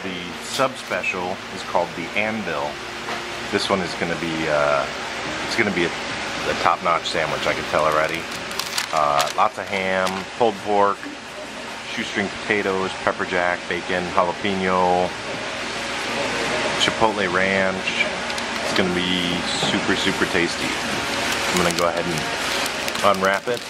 the sub special is called the Anvil. This one is going to be it's going to be a top-notch sandwich. I can tell already. Lots of ham, pulled pork, shoestring potatoes, pepper jack, bacon, jalapeno, chipotle ranch. It's going to be super, super tasty. I'm going to go ahead and unwrap it.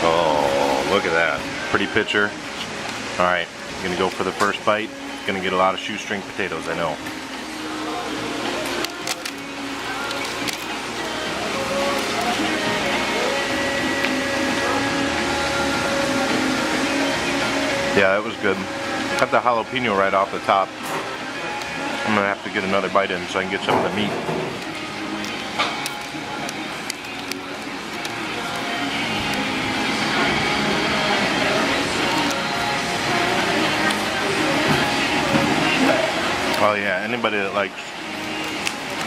Oh, look at that. Pretty picture. Alright, I'm going to go for the first bite. Going to get a lot of shoestring potatoes, I know. Yeah, that was good. Got the jalapeno right off the top. I'm going to have to get another bite in so I can get some of the meat. Oh yeah, anybody that likes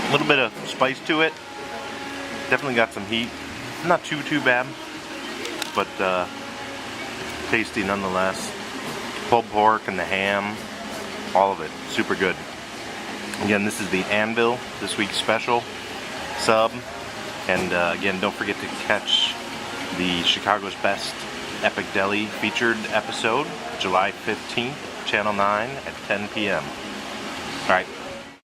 a little bit of spice to it, definitely got some heat. Not too bad, but tasty nonetheless. Pulled pork and the ham, all of it, super good. Again, this is the Anvil, this week's special sub. And again, don't forget to catch the Chicago's Best Epic Deli featured episode, July 15th, Channel 9 at 10 p.m. Alright,